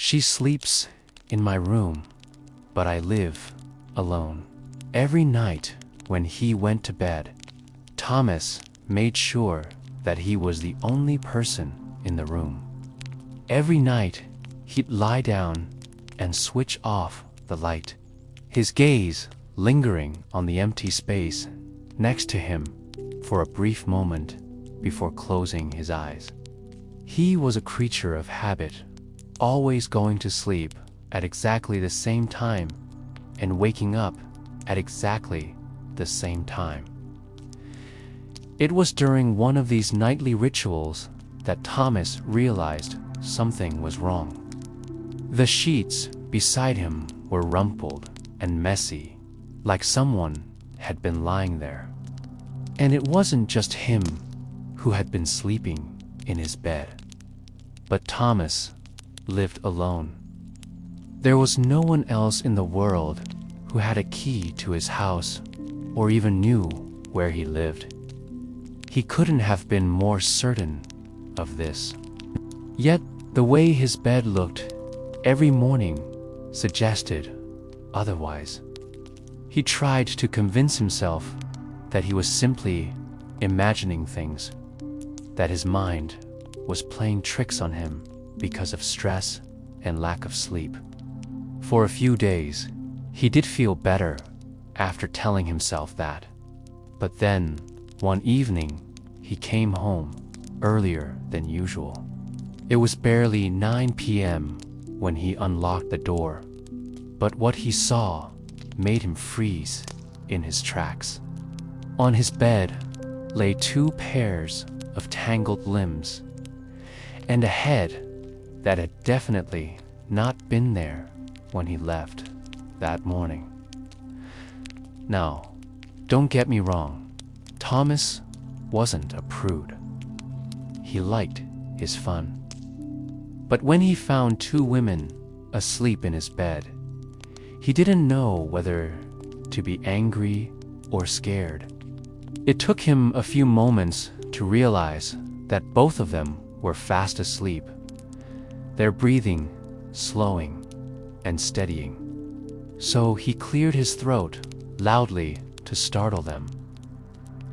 She sleeps in my room, but I live alone. Every night when he went to bed, Thomas made sure that he was the only person in the room. Every night, he'd lie down and switch off the light, his gaze lingering on the empty space next to him for a brief moment before closing his eyes. He was a creature of habit, always going to sleep at exactly the same time and waking up at exactly the same time. It was during one of these nightly rituals that Thomas realized something was wrong. The sheets beside him were rumpled and messy, like someone had been lying there. And it wasn't just him who had been sleeping in his bed, but Thomas lived alone. There was no one else in the world who had a key to his house or even knew where he lived. He couldn't have been more certain of this. Yet the way his bed looked every morning suggested otherwise. He tried to convince himself that he was simply imagining things, that his mind was playing tricks on him because of stress and lack of sleep. For a few days, he did feel better after telling himself that. But then, one evening, he came home earlier than usual. It was barely 9 p.m. when he unlocked the door, but what he saw made him freeze in his tracks. On his bed lay 2 pairs of tangled limbs and a head that had definitely not been there when he left that morning. Now, don't get me wrong, Thomas wasn't a prude. He liked his fun. But when he found 2 women asleep in his bed, he didn't know whether to be angry or scared. It took him a few moments to realize that both of them were fast asleep, their breathing slowing and steadying. So he cleared his throat loudly to startle them.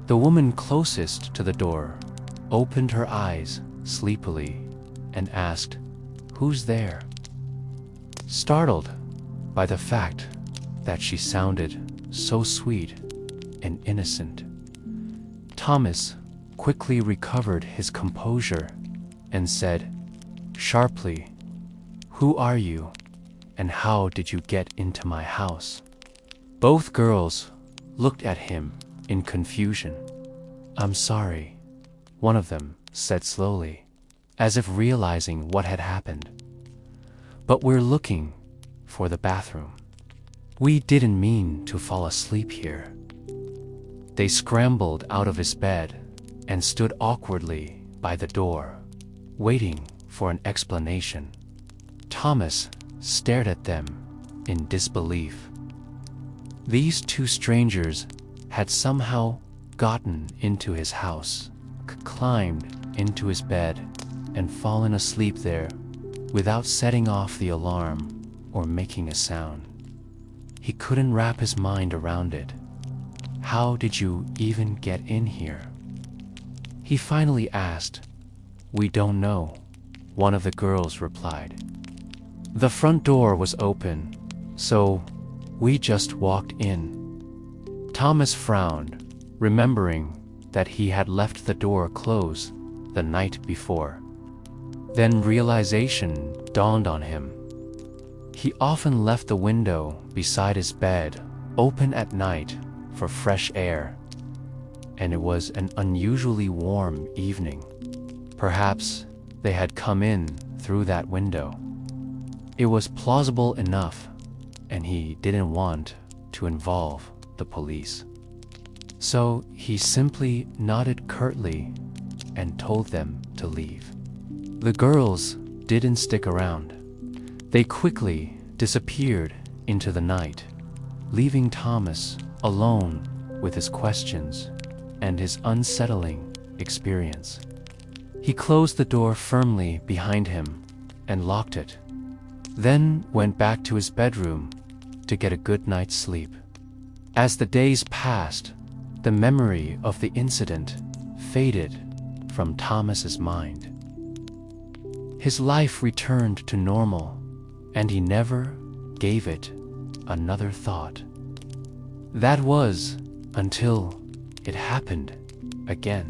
The woman closest to the door opened her eyes sleepily and asked, "Who's there?" Startled by the fact that she sounded so sweet and innocent, Thomas quickly recovered his composure and said sharply, "Who are you, and how did you get into my house?" Both girls looked at him in confusion. "I'm sorry," one of them said slowly, as if realizing what had happened, "but we're looking for the bathroom. We didn't mean to fall asleep here." They scrambled out of his bed and stood awkwardly by the door, waiting for an explanation. Thomas stared at them in disbelief. These 2 strangers had somehow gotten into his house, climbed into his bed, and fallen asleep there without setting off the alarm or making a sound. He couldn't wrap his mind around it. "How did you even get in here?" He finally asked. "We don't know," one of the girls replied. "The front door was open, so we just walked in." Thomas frowned, remembering that he had left the door closed the night before. Then realization dawned on him. He often left the window beside his bed open at night for fresh air, and it was an unusually warm evening. Perhaps they had come in through that window. It was plausible enough, and he didn't want to involve the police. So he simply nodded curtly and told them to leave. The girls didn't stick around. They quickly disappeared into the night, leaving Thomas alone with his questions and his unsettling experience. He closed the door firmly behind him and locked it. then went back to his bedroom to get a good night's sleep. As the days passed, the memory of the incident faded from Thomas's mind. His life returned to normal, and he never gave it another thought. That was until it happened again.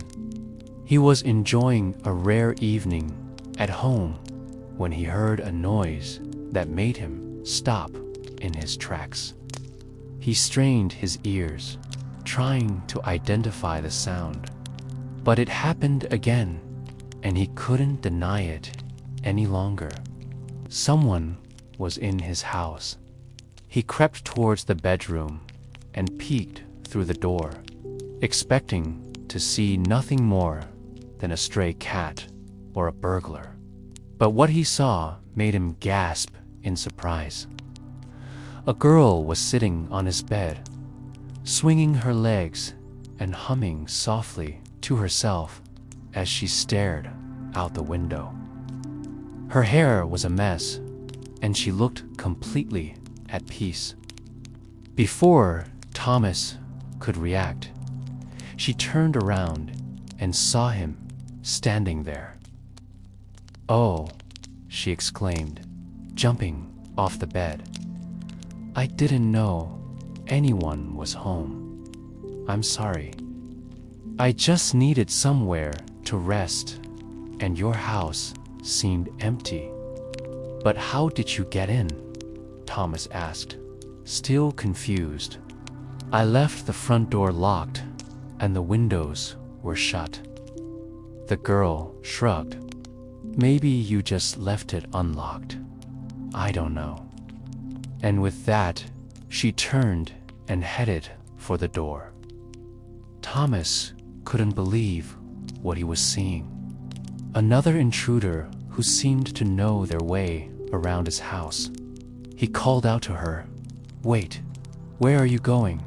He was enjoying a rare evening at home when he heard a noise that made him stop in his tracks. He strained his ears, trying to identify the sound. But it happened again, and he couldn't deny it any longer. Someone was in his house. He crept towards the bedroom and peeked through the door, expecting to see nothing more than a stray cat or a burglar. But what he saw made him gasp in surprise. A girl was sitting on his bed, swinging her legs and humming softly to herself as she stared out the window. Her hair was a mess, and she looked completely at peace. Before Thomas could react, she turned around and saw him standing there. "Oh," she exclaimed, jumping off the bed. "I didn't know anyone was home. I'm sorry. I just needed somewhere to rest, and your house seemed empty." "But how did you get in?" Thomas asked, still confused. "I left the front door locked, and the windows were shut." The girl shrugged. "Maybe you just left it unlocked. I don't know." And with that, she turned and headed for the door. Thomas couldn't believe what he was seeing. Another intruder who seemed to know their way around his house. He called out to her, "Wait, where are you going?"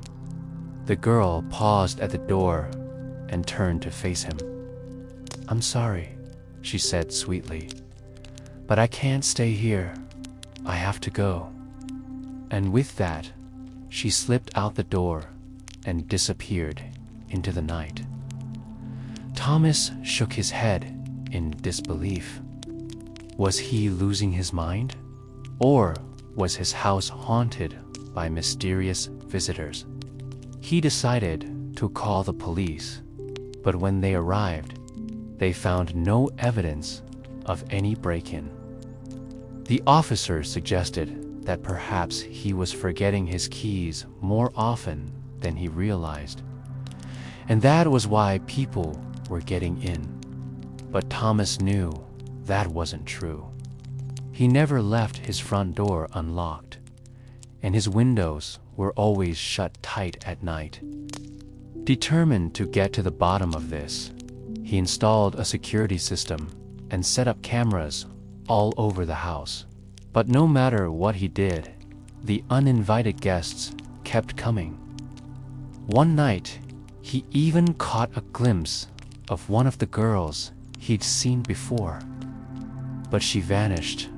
The girl paused at the door and turned to face him. "I'm sorry," she said sweetly, "but I can't stay here. I have to go." And with that, she slipped out the door and disappeared into the night. Thomas shook his head in disbelief. Was he losing his mind? Or was his house haunted by mysterious visitors? He decided to call the police, but when they arrived, they found no evidence of any break-in. The officer suggested that perhaps he was forgetting his keys more often than he realized, and that was why people were getting in. But Thomas knew that wasn't true. He never left his front door unlocked, and his windows were always shut tight at night. Determined to get to the bottom of this, he installed a security system and set up cameras all over the house. But no matter what he did, the uninvited guests kept coming. One night, he even caught a glimpse of one of the girls he'd seen before, but she vanished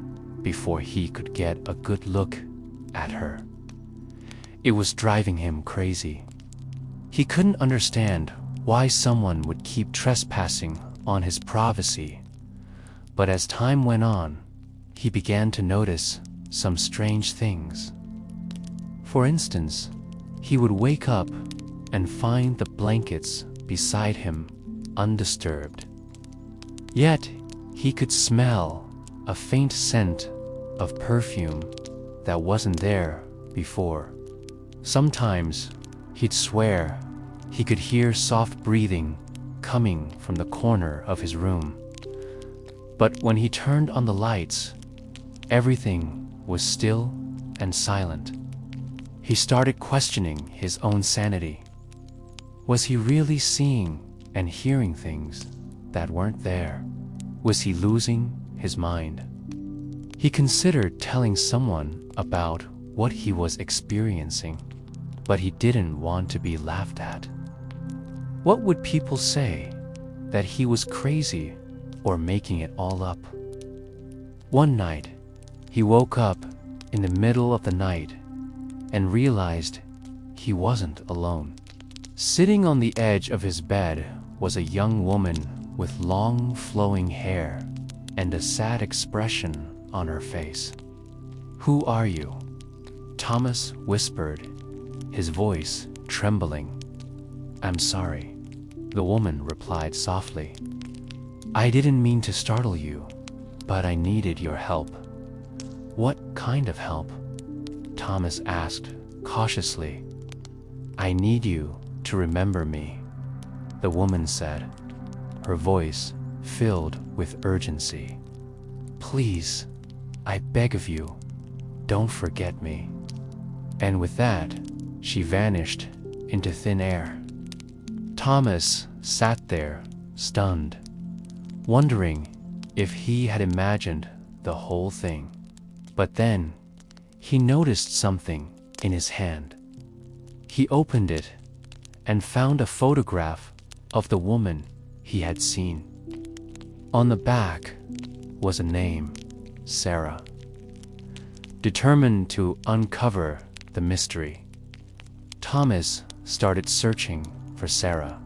before he could get a good look at her. It was driving him crazy. He couldn't understand why someone would keep trespassing on his privacy, but as time went on, he began to notice some strange things. For instance, he would wake up and find the blankets beside him undisturbed. Yet, he could smell a faint scent of perfume that wasn't there before. Sometimes, he'd swear he could hear soft breathing coming from the corner of his room. But when he turned on the lights, everything was still and silent. He started questioning his own sanity. Was he really seeing and hearing things that weren't there? Was he losing his mind? He considered telling someone about what he was experiencing, but he didn't want to be laughed at. What would people say? That he was crazy or making it all up? One night, He woke up in the middle of the night and realized he wasn't alone. Sitting on the edge of his bed was a young woman with long flowing hair and a sad expression on her face. "Who are you?" Thomas whispered, his voice trembling. "I'm sorry," the woman replied softly. "I didn't mean to startle you, but I needed your help." "What kind of help?" Thomas asked cautiously. "I need you to remember me," the woman said, her voice filled with urgency. "Please, I beg of you, don't forget me." And with that, she vanished into thin air. Thomas sat there, stunned, wondering if he had imagined the whole thing. But then, he noticed something in his hand. He opened it and found a photograph of the woman he had seen. On the back was a name, Sarah. Determined to uncover the mystery, Thomas started searching for Sarah.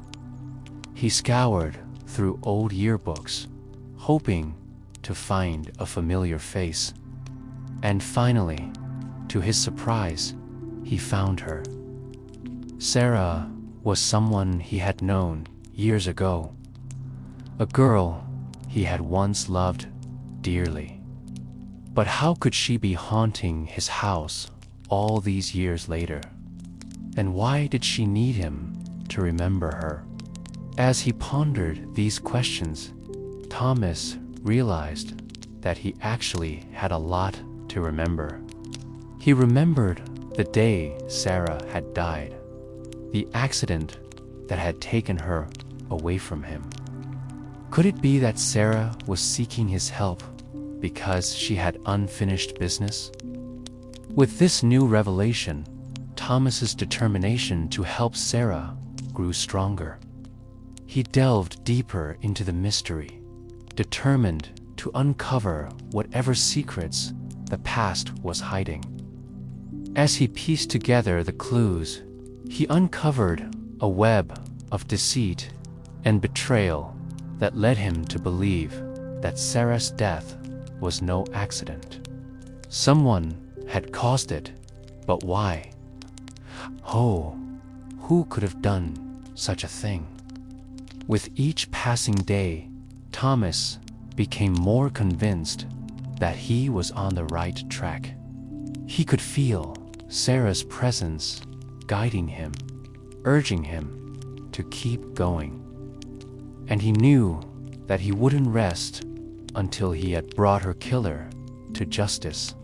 He scoured through old yearbooks, hoping to find a familiar face. And finally, to his surprise, he found her. Sarah was someone he had known years ago, a girl he had once loved dearly. But how could she be haunting his house all these years later? And why did she need him to remember her? As he pondered these questions, Thomas realized that he actually had a lot to remember. He remembered the day Sarah had died, the accident that had taken her away from him. Could it be that Sarah was seeking his help because she had unfinished business? With this new revelation, Thomas's determination to help Sarah grew stronger. He delved deeper into the mystery, determined to uncover whatever secrets the past was hiding. As he pieced together the clues, he uncovered a web of deceit and betrayal that led him to believe that Sarah's death was no accident. Someone had caused it, but why? Oh, who could have done such a thing? With each passing day, Thomas became more convinced that he was on the right track. He could feel Sarah's presence guiding him, urging him to keep going. And he knew that he wouldn't rest until he had brought her killer to justice.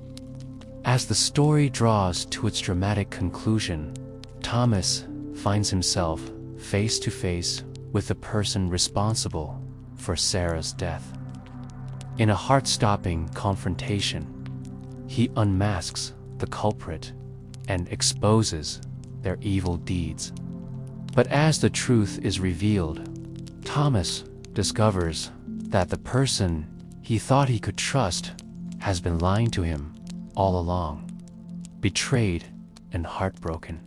As the story draws to its dramatic conclusion, Thomas finds himself face to face with the person responsible for Sarah's death. In a heart-stopping confrontation, he unmasks the culprit and exposes their evil deeds. But as the truth is revealed, Thomas discovers that the person he thought he could trust has been lying to him all along, betrayed and heartbroken.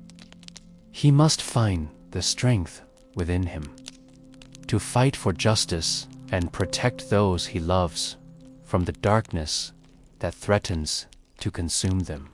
He must find the strength within him to fight for justice and protect those he loves from the darkness that threatens to consume them.